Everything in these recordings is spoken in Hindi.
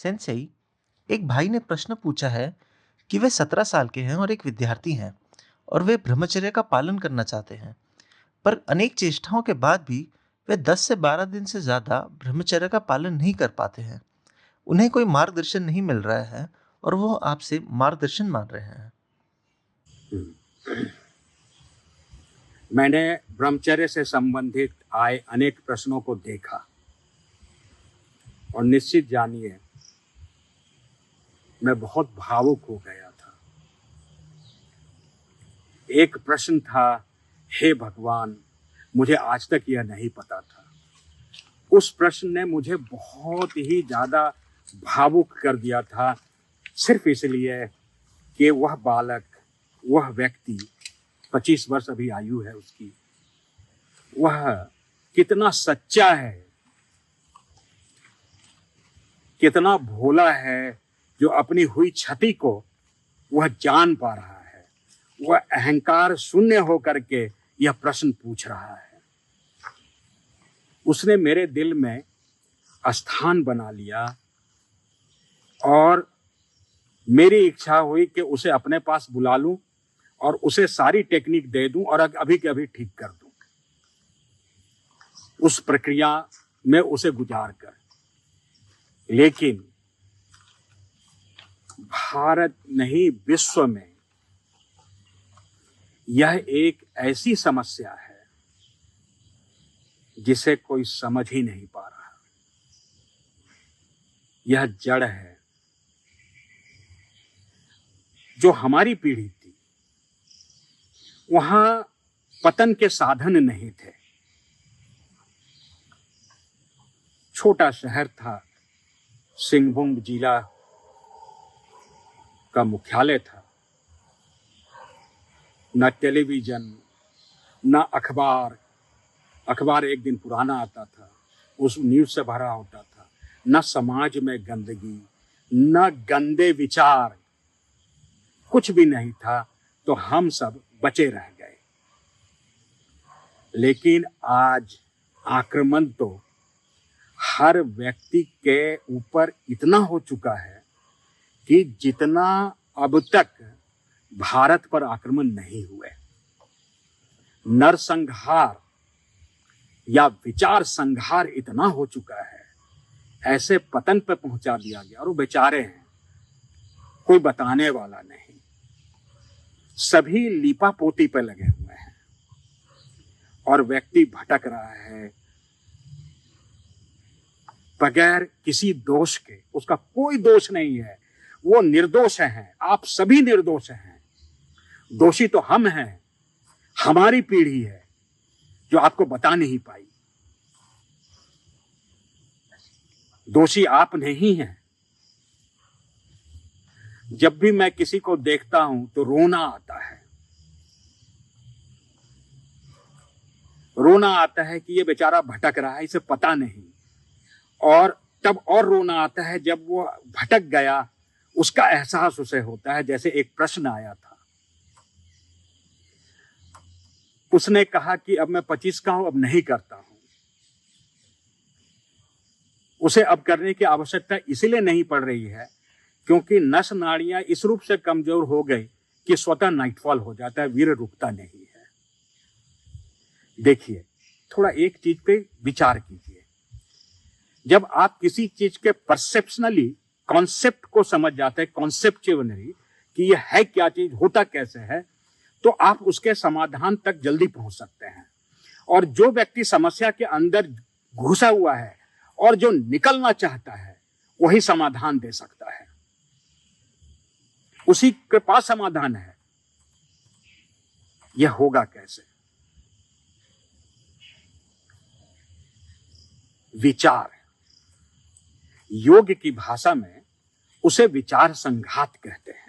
सेंसेई, एक भाई ने प्रश्न पूछा है कि वे 17 साल के हैं और एक विद्यार्थी हैं और वे ब्रह्मचर्य का पालन करना चाहते हैं। पर अनेक चेष्टाओं के बाद भी वे 10 से 12 दिन से ज्यादा ब्रह्मचर्य का पालन नहीं कर पाते हैं। उन्हें कोई मार्गदर्शन नहीं मिल रहा है और वो आपसे मार्गदर्शन मांग रहे हैं। मैंने ब्रह्मचर्य से संबंधित आए अनेक प्रश्नों को देखा और निश्चित जानिए मैं बहुत भावुक हो गया था। एक प्रश्न था, हे भगवान, मुझे आज तक यह नहीं पता था। उस प्रश्न ने मुझे बहुत ही ज्यादा भावुक कर दिया था, सिर्फ इसलिए कि वह बालक, वह व्यक्ति, 25 वर्ष अभी आयु है उसकी, वह कितना सच्चा है, कितना भोला है, जो अपनी हुई क्षति को वह जान पा रहा है। वह अहंकार शून्य होकर के यह प्रश्न पूछ रहा है। उसने मेरे दिल में स्थान बना लिया और मेरी इच्छा हुई कि उसे अपने पास बुला लूं और उसे सारी टेक्निक दे दूं और अभी के अभी ठीक कर दूं, उस प्रक्रिया में उसे गुजार कर। लेकिन भारत नहीं, विश्व में यह एक ऐसी समस्या है जिसे कोई समझ ही नहीं पा रहा। यह जड़ है। जो हमारी पीढ़ी थी, वहां पतन के साधन नहीं थे। छोटा शहर था, सिंहभूम जिला का मुख्यालय था। न टेलीविजन, न अखबार। अखबार एक दिन पुराना आता था, उस न्यूज से भरा होता था। न समाज में गंदगी, न गंदे विचार, कुछ भी नहीं था। तो हम सब बचे रह गए। लेकिन आज आक्रमण तो हर व्यक्ति के ऊपर इतना हो चुका है कि जितना अब तक भारत पर आक्रमण नहीं हुए। नरसंहार या विचार संहार इतना हो चुका है, ऐसे पतन पे पहुंचा दिया गया। और वो बेचारे हैं, कोई बताने वाला नहीं। सभी लीपापोती पे लगे हुए हैं और व्यक्ति भटक रहा है बगैर किसी दोष के। उसका कोई दोष नहीं है, वो निर्दोष हैं। आप सभी निर्दोष हैं। दोषी तो हम हैं, हमारी पीढ़ी है जो आपको बता नहीं पाई। दोषी आप नहीं हैं। जब भी मैं किसी को देखता हूं तो रोना आता है। रोना आता है कि ये बेचारा भटक रहा है, इसे पता नहीं। और तब और रोना आता है जब वो भटक गया, उसका एहसास उसे होता है। जैसे एक प्रश्न आया था, उसने कहा कि अब मैं 25 का हूं, अब नहीं करता हूं। उसे अब करने की आवश्यकता इसलिए नहीं पड़ रही है क्योंकि नस नाड़ियां इस रूप से कमजोर हो गई कि स्वतः नाइटफॉल हो जाता है, वीर रुकता नहीं है। देखिए, थोड़ा एक चीज पे विचार कीजिए। जब आप किसी चीज के परसेप्शनली कॉन्सेप्ट को समझ जाते हैं, कॉन्सेप्चुअली कि यह है क्या चीज, होता कैसे है, तो आप उसके समाधान तक जल्दी पहुंच सकते हैं। और जो व्यक्ति समस्या के अंदर घुसा हुआ है और जो निकलना चाहता है, वही समाधान दे सकता है। उसी के पास समाधान है। यह होगा कैसे? विचार। योग की भाषा में उसे विचार संघात कहते हैं।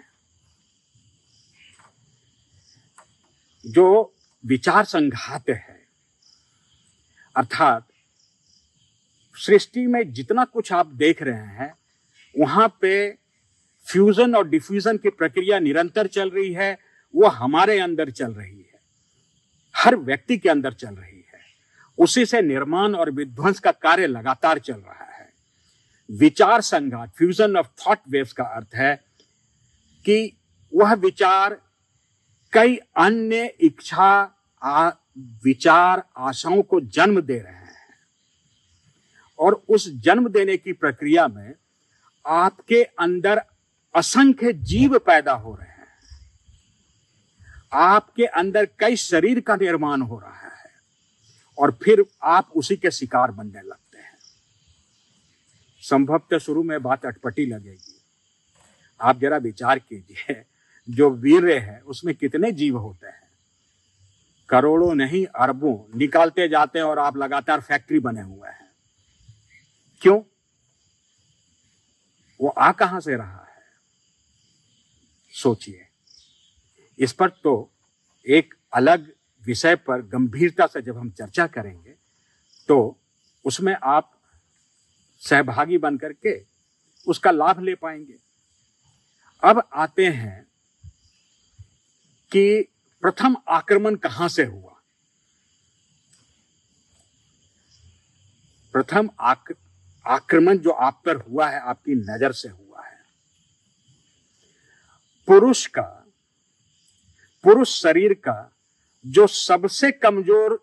जो विचार संघात है, अर्थात सृष्टि में जितना कुछ आप देख रहे हैं, वहां पे फ्यूजन और डिफ्यूजन की प्रक्रिया निरंतर चल रही है। वो हमारे अंदर चल रही है, हर व्यक्ति के अंदर चल रही है। उसी से निर्माण और विध्वंस का कार्य लगातार चल रहा है। विचार संघात, फ्यूजन ऑफ थॉट वेव्स का अर्थ है कि वह विचार कई अन्य विचार आशाओं को जन्म दे रहे हैं, और उस जन्म देने की प्रक्रिया में आपके अंदर असंख्य जीव पैदा हो रहे हैं, आपके अंदर कई शरीर का निर्माण हो रहा है, और फिर आप उसी के शिकार बनने लगते हैं। संभवतः शुरू में बात अटपटी लगेगी, आप जरा विचार कीजिए, जो वीर्य है उसमें कितने जीव होते हैं, करोड़ों नहीं अरबों निकालते जाते हैं, और आप लगातार फैक्ट्री बने हुए हैं। क्यों? वो आ कहां से रहा है? सोचिए। इस पर तो एक अलग विषय पर गंभीरता से जब हम चर्चा करेंगे तो उसमें आप सहभागी बन करके उसका लाभ ले पाएंगे। अब आते हैं कि प्रथम आक्रमण कहां से हुआ। प्रथम आक्रमण जो आप पर हुआ है, आपकी नजर से हुआ है। पुरुष शरीर का जो सबसे कमजोर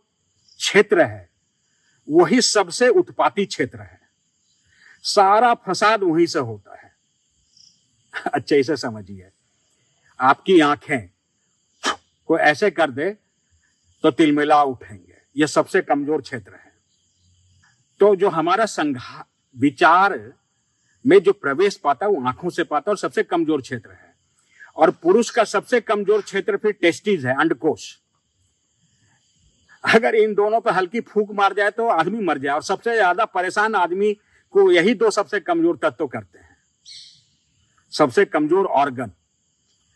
क्षेत्र है वही सबसे उत्पाती क्षेत्र है। सारा फसाद वहीं से होता है। अच्छा, इसे समझिए, आपकी आंखें को ऐसे कर दे तो तिलमिला उठेंगे, यह सबसे कमजोर क्षेत्र है। तो जो हमारा विचार में जो प्रवेश पाता है वो आंखों से पाता है, और सबसे कमजोर क्षेत्र है। और पुरुष का सबसे कमजोर क्षेत्र फिर टेस्टिस है, अंडकोश। अगर इन दोनों पर हल्की फूंक मार जाए तो आदमी मर जाए, और सबसे ज्यादा परेशान आदमी को यही दो सबसे कमजोर तत्व करते हैं। सबसे कमजोर ऑर्गन,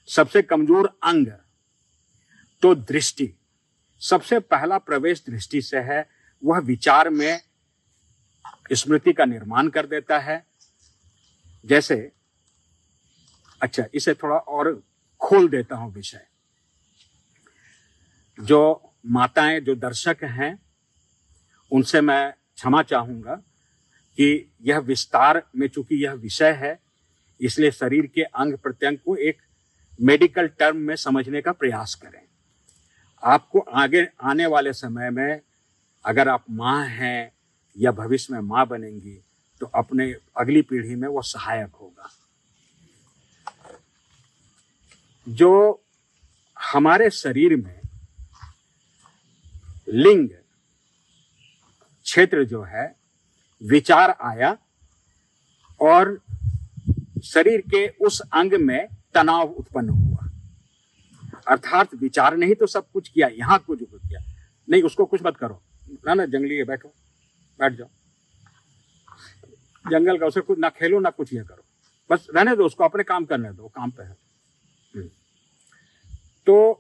सबसे कमजोर अंग। तो दृष्टि, सबसे पहला प्रवेश दृष्टि से है। वह विचार में स्मृति का निर्माण कर देता है। जैसे, अच्छा, इसे थोड़ा और खोल देता हूं विषय। जो माताएं, जो दर्शक हैं, उनसे मैं क्षमा चाहूंगा कि यह विस्तार में, चूंकि यह विषय है, इसलिए शरीर के अंग प्रत्यंग को एक मेडिकल टर्म में समझने का प्रयास करें। आपको आगे आने वाले समय में अगर आप माँ हैं या भविष्य में माँ बनेंगी तो अपने अगली पीढ़ी में वो सहायक होगा। जो हमारे शरीर में लिंग क्षेत्र जो है, विचार आया और शरीर के उस अंग में तनाव उत्पन्न हुआ। अर्थात विचार नहीं तो सब कुछ किया, यहां कुछ किया नहीं, उसको कुछ मत करो ना, जंगली है, बैठो, बैठ जाओ, जंगल का, उसे कुछ ना खेलो ना कुछ ये करो, बस रहने दो उसको, अपने काम करने दो, काम पे है। तो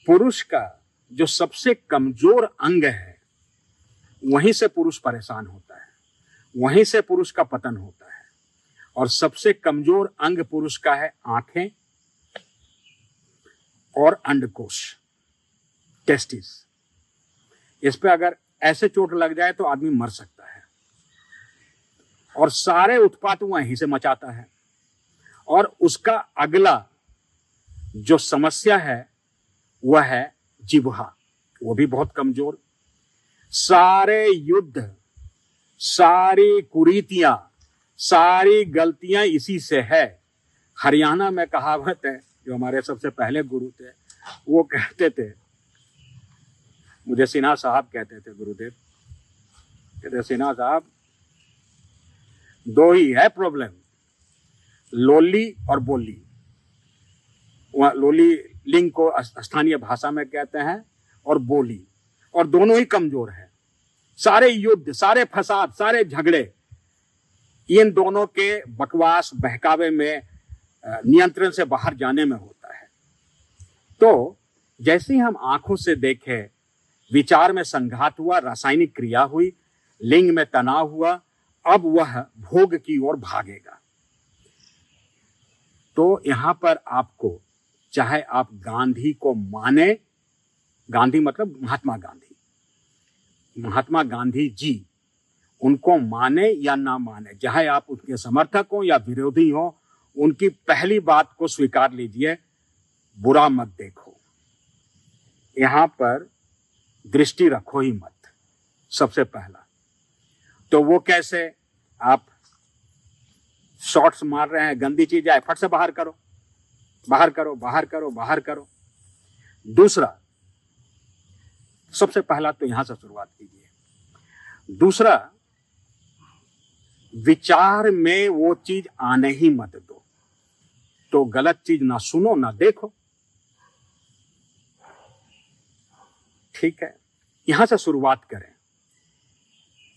पुरुष का जो सबसे कमजोर अंग है, वहीं से पुरुष परेशान होता है, वहीं से पुरुष का पतन होता है। और सबसे कमजोर अंग पुरुष का है आंखें और अंडकोश, टेस्टिस। इस पे अगर ऐसे चोट लग जाए तो आदमी मर सकता है, और सारे उत्पात वहीं से मचाता है। और उसका अगला जो समस्या है वह है जिह्वा, वो भी बहुत कमजोर। सारे युद्ध, सारी कुरीतियां, सारी गलतियां इसी से है। हरियाणा में कहावत है, जो हमारे सबसे पहले गुरु थे, वो कहते थे, मुझे सिन्हा साहब कहते थे, गुरुदेव कहते, सिन्हा साहब, दो ही है प्रॉब्लम, लोली और बोली। लोली लिंग को स्थानीय भाषा में कहते हैं, और बोली, और दोनों ही कमजोर है। सारे युद्ध, सारे फसाद, सारे झगड़े इन दोनों के बकवास, बहकावे में, नियंत्रण से बाहर जाने में होता है। तो जैसे ही हम आंखों से देखें, विचार में संघात हुआ, रासायनिक क्रिया हुई, लिंग में तनाव हुआ, अब वह भोग की ओर भागेगा। तो यहां पर आपको, चाहे आप गांधी को माने, गांधी मतलब महात्मा गांधी, महात्मा गांधी जी, उनको माने या ना माने, चाहे आप उनके समर्थक हो या विरोधी हो, उनकी पहली बात को स्वीकार लीजिए, बुरा मत देखो, यहां पर दृष्टि रखो ही मत, सबसे पहला। तो वो कैसे? आप शॉट्स मार रहे हैं, गंदी चीज आए, फट से बाहर करो, बाहर करो, बाहर करो, बाहर करो। दूसरा, सबसे पहला तो यहां से शुरुआत कीजिए। दूसरा, विचार में वो चीज आने ही मत दो। तो गलत चीज ना सुनो ना देखो, ठीक है? यहां से शुरुआत करें।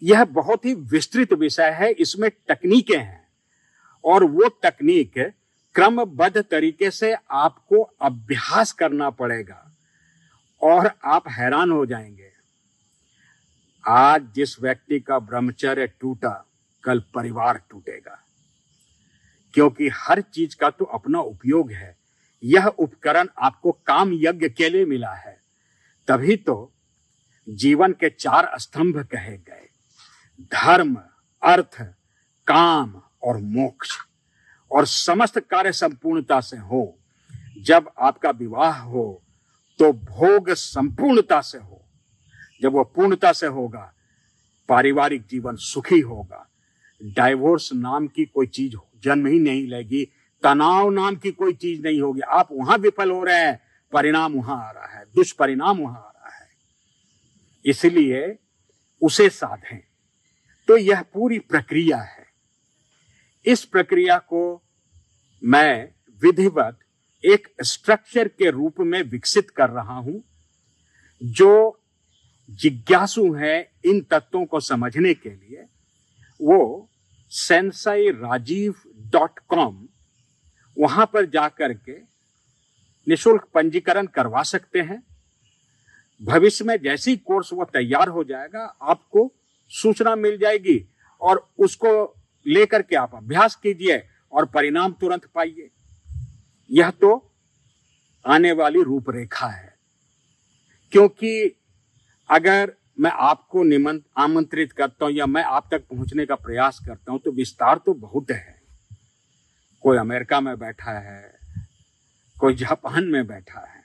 यह बहुत ही विस्तृत विषय है, इसमें तकनीकें हैं, और वो तकनीक क्रमबद्ध तरीके से आपको अभ्यास करना पड़ेगा और आप हैरान हो जाएंगे। आज जिस व्यक्ति का ब्रह्मचर्य टूटा, कल परिवार टूटेगा, क्योंकि हर चीज का तो अपना उपयोग है। यह उपकरण आपको काम यज्ञ के लिए मिला है, तभी तो जीवन के 4 स्तंभ कहे गए, धर्म, अर्थ, काम और मोक्ष। और समस्त कार्य संपूर्णता से हो। जब आपका विवाह हो तो भोग संपूर्णता से हो। जब वह पूर्णता से होगा, पारिवारिक जीवन सुखी होगा। डाइवोर्स नाम की कोई चीज जन्म ही नहीं लेगी, तनाव नाम की कोई चीज नहीं होगी। आप वहां विफल हो रहे हैं, परिणाम वहां आ रहा है, दुष्परिणाम वहां आ रहा है। इसलिए उसे साधें। तो यह पूरी प्रक्रिया है। इस प्रक्रिया को मैं विधिवत एक स्ट्रक्चर के रूप में विकसित कर रहा हूं। जो जिज्ञासु है इन तत्वों को समझने के लिए, वो sensairajiv.com वहां पर जाकर के निशुल्क पंजीकरण करवा सकते हैं। भविष्य में जैसी कोर्स वो तैयार हो जाएगा, आपको सूचना मिल जाएगी और उसको लेकर के आप अभ्यास कीजिए और परिणाम तुरंत पाइए। यह तो आने वाली रूपरेखा है। क्योंकि अगर मैं आपको आमंत्रित करता हूं या मैं आप तक पहुंचने का प्रयास करता हूं, तो विस्तार तो बहुत है। कोई अमेरिका में बैठा है, कोई जापान में बैठा है,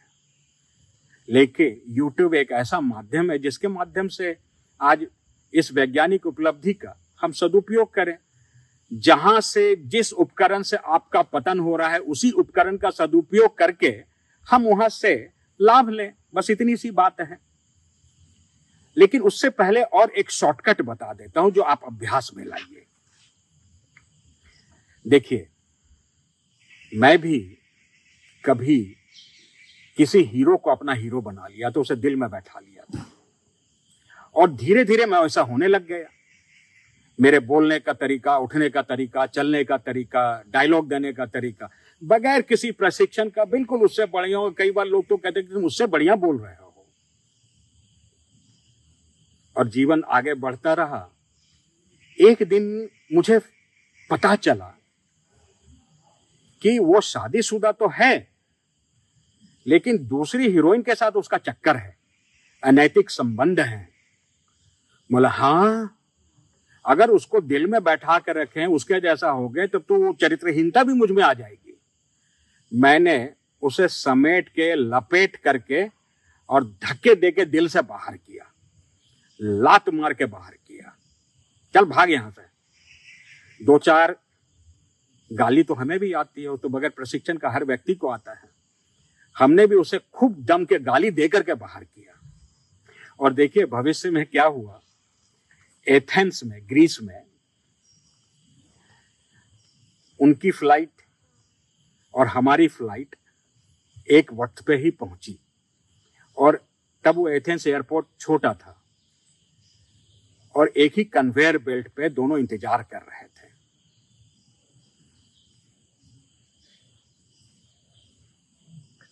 लेकिन YouTube एक ऐसा माध्यम है जिसके माध्यम से आज इस वैज्ञानिक उपलब्धि का हम सदुपयोग करें। जहां से जिस उपकरण से आपका पतन हो रहा है, उसी उपकरण का सदुपयोग करके हम वहां से लाभ लें। बस इतनी सी बात है। लेकिन उससे पहले और एक शॉर्टकट बता देता हूं जो आप अभ्यास में लाइए। देखिए, मैं भी कभी किसी हीरो को अपना हीरो बना लिया तो उसे दिल में बैठा लिया था, और धीरे धीरे मैं वैसा होने लग गया। मेरे बोलने का तरीका, उठने का तरीका, चलने का तरीका, डायलॉग देने का तरीका, बगैर किसी प्रशिक्षण का बिल्कुल उससे बढ़िया हो। कई बार लोग तो कहते हैं कि तुम उससे बढ़िया बोल रहे हो। और जीवन आगे बढ़ता रहा। एक दिन मुझे पता चला कि वो शादीशुदा तो है, लेकिन दूसरी हीरोइन के साथ उसका चक्कर है, अनैतिक संबंध है। बोला, हाँ, अगर उसको दिल में बैठा कर रखें, उसके जैसा हो गए, तब तो चरित्रहीनता भी मुझ में आ जाएगी। मैंने उसे समेट के, लपेट करके और धक्के देके दिल से बाहर किया, लात मार के बाहर किया। चल भाग यहां से। 2-4 गाली तो हमें भी आती है, वो तो बगैर प्रशिक्षण का हर व्यक्ति को आता है। हमने भी उसे खूब दम के गाली देकर के बाहर किया। और देखिए भविष्य में क्या हुआ। एथेंस में, ग्रीस में, उनकी फ्लाइट और हमारी फ्लाइट एक वक्त पे ही पहुंची। और तब वो एथेंस एयरपोर्ट छोटा था और एक ही कन्वेयर बेल्ट पे दोनों इंतजार कर रहे थे।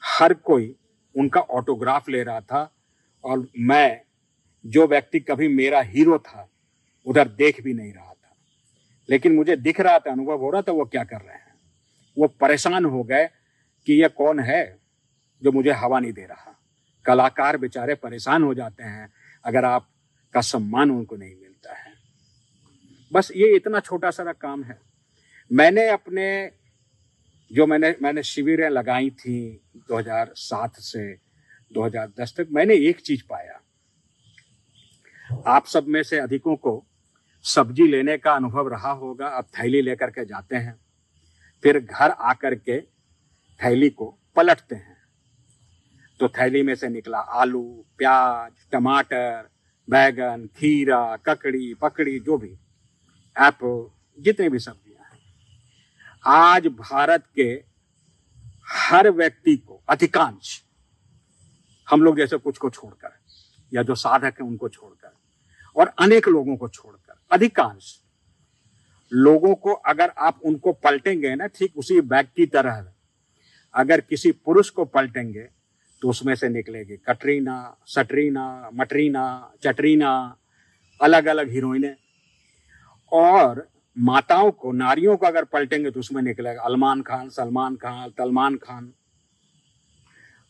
हर कोई उनका ऑटोग्राफ ले रहा था और मैं, जो व्यक्ति कभी मेरा हीरो था, उधर देख भी नहीं रहा था। लेकिन मुझे दिख रहा था, अनुभव हो रहा था वो क्या कर रहे हैं। वो परेशान हो गए कि ये कौन है जो मुझे हवा नहीं दे रहा। कलाकार बेचारे परेशान हो जाते हैं अगर आपका सम्मान उनको नहीं मिलता है। बस ये इतना छोटा सा काम है। मैंने अपने जो मैंने शिविरें लगाई थी 2007 से 2010 तक, मैंने एक चीज पाया। आप सब में से अधिकों को सब्जी लेने का अनुभव रहा होगा। आप थैली लेकर के जाते हैं, फिर घर आकर के थैली को पलटते हैं, तो थैली में से निकला आलू, प्याज, टमाटर, बैगन, खीरा, ककड़ी, पकड़ी, जो भी एप्पल, जितनी भी सब्जियां हैं। आज भारत के हर व्यक्ति को, अधिकांश, हम लोग जैसे कुछ को छोड़कर या जो साधक है उनको छोड़कर और अनेक लोगों को छोड़कर, अधिकांश लोगों को अगर आप उनको पलटेंगे ना, ठीक उसी बैग की तरह अगर किसी पुरुष को पलटेंगे तो उसमें से निकलेगी कटरीना, सटरीना, मटरीना, चटरीना, अलग अलग हीरोइनें। और माताओं को, नारियों को अगर पलटेंगे तो उसमें निकलेगा अलमान खान, सलमान खान, तलमान खान।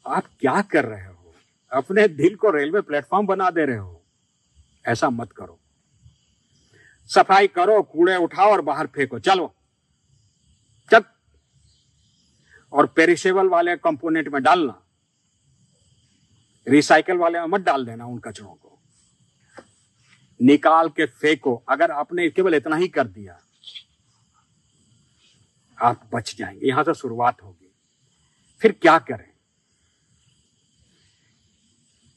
आप क्या कर रहे हो? अपने दिल को रेलवे प्लेटफॉर्म बना दे रहे हो। ऐसा मत करो। सफाई करो, कूड़े उठाओ और बाहर फेंको, चलो चल। और पेरिशेबल वाले कंपोनेंट में डालना, रिसाइकल वाले में मत डाल देना। उन कचरों को निकाल के फेंको। अगर आपने केवल इतना ही कर दिया, आप बच जाएंगे। यहां से शुरुआत होगी। फिर क्या करें?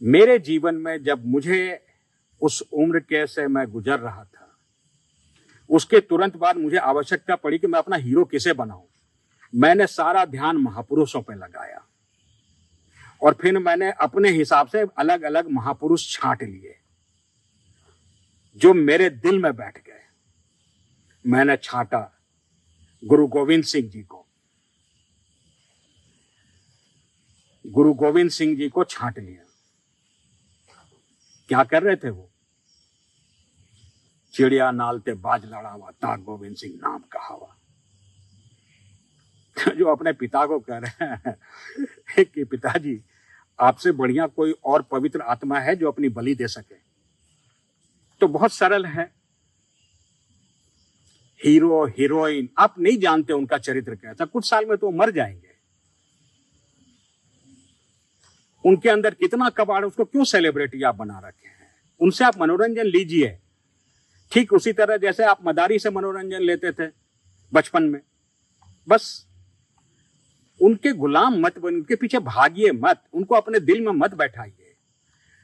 मेरे जीवन में जब मुझे उस उम्र के से मैं गुजर रहा था, उसके तुरंत बाद मुझे आवश्यकता पड़ी कि मैं अपना हीरो किसे बनाऊं। मैंने सारा ध्यान महापुरुषों पे लगाया और फिर मैंने अपने हिसाब से अलग अलग महापुरुष छांट लिए जो मेरे दिल में बैठ गए। मैंने छांटा गुरु गोविंद सिंह जी को। गुरु गोविंद सिंह जी को छांट लिया। क्या कर रहे थे वो? चिड़िया नालते बाज लड़ावा, ता गोविंद सिंह नाम कहावा। जो अपने पिता को कह रहे हैं कि पिताजी, आपसे बढ़िया कोई और पवित्र आत्मा है जो अपनी बलि दे सके? तो बहुत सरल है। हीरो, हीरोइन, आप नहीं जानते उनका चरित्र कैसा। कुछ साल में तो मर जाएंगे। उनके अंदर कितना कबाड़, उसको क्यों सेलिब्रिटी आप बना रखे हैं? उनसे आप मनोरंजन लीजिए, ठीक उसी तरह जैसे आप मदारी से मनोरंजन लेते थे बचपन में। बस उनके गुलाम मत बनिए, उनके पीछे भागिए मत, उनको अपने दिल में मत बैठाइए।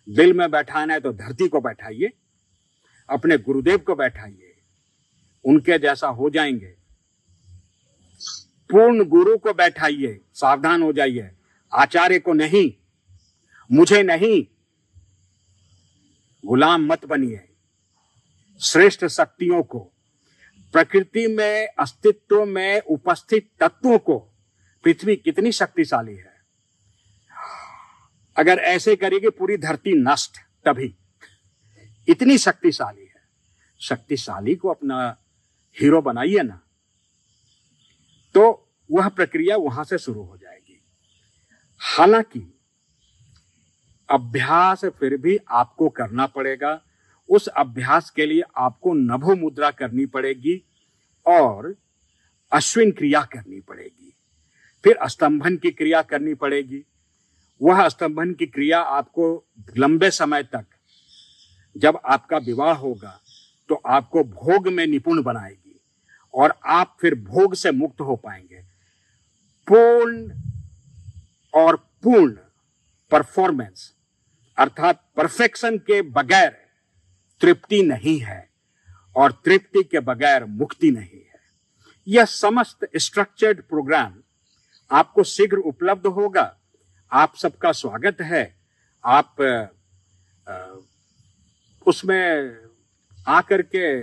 दिल में बैठाना है तो धरती को बैठाइए, अपने गुरुदेव को बैठाइए, उनके जैसा हो जाएंगे। पूर्ण गुरु को बैठाइए, सावधान हो जाइए। आचार्य को नहीं, मुझे नहीं, गुलाम मत बनिए। श्रेष्ठ शक्तियों को, प्रकृति में अस्तित्व में उपस्थित तत्वों को, पृथ्वी कितनी शक्तिशाली है, अगर ऐसे करेगी पूरी धरती नष्ट, तभी इतनी शक्तिशाली है। शक्तिशाली को अपना हीरो बनाइए ना, तो वह प्रक्रिया वहां से शुरू हो जाएगी। हालांकि अभ्यास फिर भी आपको करना पड़ेगा। उस अभ्यास के लिए आपको नभो मुद्रा करनी पड़ेगी और अश्विन क्रिया करनी पड़ेगी, फिर स्तंभन की क्रिया करनी पड़ेगी। वह स्तंभन की क्रिया आपको लंबे समय तक, जब आपका विवाह होगा तो आपको भोग में निपुण बनाएगी और आप फिर भोग से मुक्त हो पाएंगे। पूर्ण और पूर्ण परफॉर्मेंस अर्थात परफेक्शन के बगैर तृप्ति नहीं है और तृप्ति के बगैर मुक्ति नहीं है। यह समस्त स्ट्रक्चर्ड प्रोग्राम आपको शीघ्र उपलब्ध होगा। आप सबका स्वागत है। आप उसमें आकर के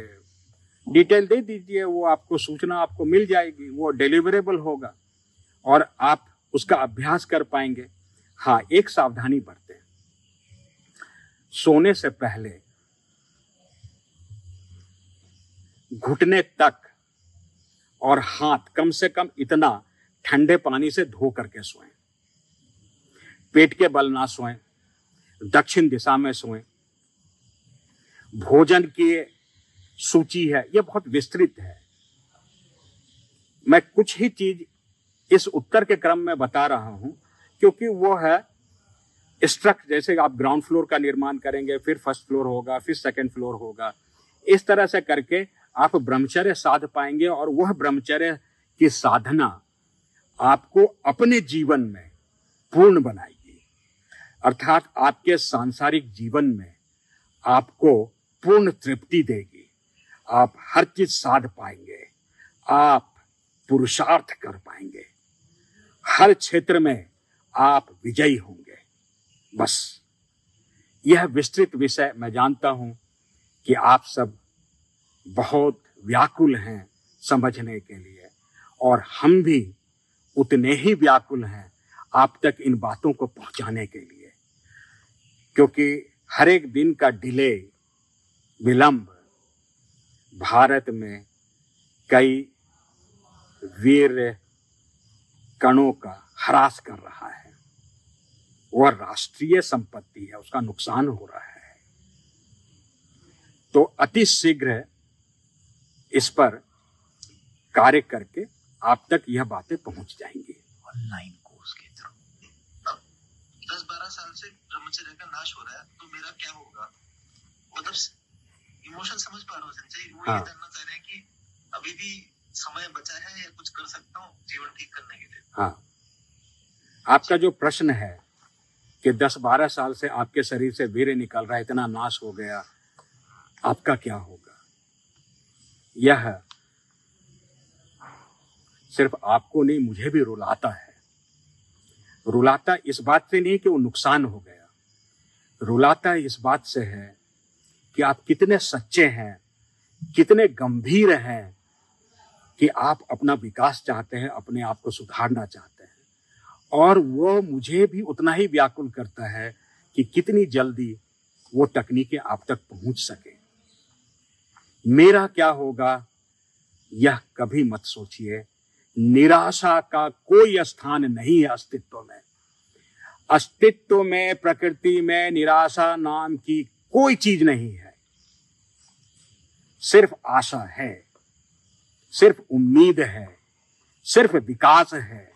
डिटेल दे दीजिए, वो आपको सूचना आपको मिल जाएगी, वो डिलीवरेबल होगा और आप उसका अभ्यास कर पाएंगे। हाँ, एक सावधानी बरतें। सोने से पहले घुटने तक और हाथ कम से कम इतना ठंडे पानी से धो करके सोएं। पेट के बल ना सोएं, दक्षिण दिशा में सोएं। भोजन के सूची है, यह बहुत विस्तृत है। मैं कुछ ही चीज इस उत्तर के क्रम में बता रहा हूं, क्योंकि वो है स्ट्रक्चर। जैसे आप ग्राउंड फ्लोर का निर्माण करेंगे, फिर फर्स्ट फ्लोर होगा, फिर सेकंड फ्लोर होगा, इस तरह से करके आप ब्रह्मचर्य साध पाएंगे। और वह ब्रह्मचर्य की साधना आपको अपने जीवन में पूर्ण बनाएगी, अर्थात आपके सांसारिक जीवन में आपको पूर्ण तृप्ति देगी। आप हर चीज साध पाएंगे, आप पुरुषार्थ कर पाएंगे, हर क्षेत्र में आप विजयी होंगे। बस यह विस्तृत विषय मैं जानता हूं कि आप सब बहुत व्याकुल हैं समझने के लिए, और हम भी उतने ही व्याकुल हैं आप तक इन बातों को पहुंचाने के लिए, क्योंकि हर एक दिन का डिले, विलंब भारत में कई वीर कणों का ह्रास कर रहा है। वह राष्ट्रीय संपत्ति है, उसका नुकसान हो रहा है। तो अति शीघ्र इस पर कार्य करके आप तक यह बातें पहुंच जाएंगी। ऑनलाइन कोर्स के थ्रू 10-12 साल से ब्रह्मचर्य का नाश हो रहा है, तो मेरा क्या होगा? मतलब इमोशन समझ पा रहा हूँ संजय, वो ये जानना चाह रहे हैं कि अभी भी समय बचा है या कुछ कर सकता हूँ जीवन ठीक करने के लिए। हाँ, आपका जो प्रश्न है कि 10-12 साल से आपके शरीर से वीर्य निकल रहा है, इतना नाश हो गया, आपका क्या होगा? यह सिर्फ आपको नहीं, मुझे भी रुलाता है। रुलाता इस बात से नहीं कि वो नुकसान हो गया, रुलाता इस बात से है कि आप कितने सच्चे हैं, कितने गंभीर हैं कि आप अपना विकास चाहते हैं, अपने आप को सुधारना चाहते हैं। और वो मुझे भी उतना ही व्याकुल करता है कि कितनी जल्दी वो तकनीकें आप तक पहुंच सके। मेरा क्या होगा यह कभी मत सोचिए। निराशा का कोई स्थान नहीं है अस्तित्व में। अस्तित्व में, प्रकृति में निराशा नाम की कोई चीज नहीं है। सिर्फ आशा है, सिर्फ उम्मीद है, सिर्फ विकास है।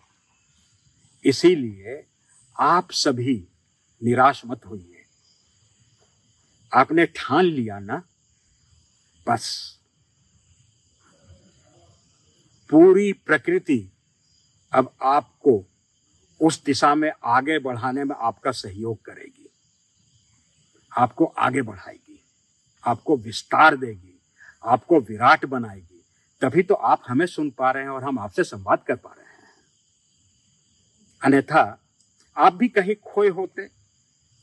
इसीलिए आप सभी निराश मत होइए। आपने ठान लिया ना, बस पूरी प्रकृति अब आपको उस दिशा में आगे बढ़ाने में आपका सहयोग करेगी, आपको आगे बढ़ाएगी, आपको विस्तार देगी, आपको विराट बनाएगी। तभी तो आप हमें सुन पा रहे हैं और हम आपसे संवाद कर पा रहे हैं। अन्यथा आप भी कहीं खोए होते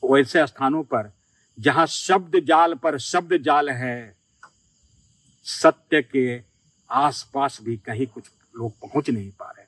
वैसे स्थानों पर जहां शब्द जाल पर शब्द जाल है। सत्य के आसपास भी कहीं कुछ लोग पहुंच नहीं पा रहे।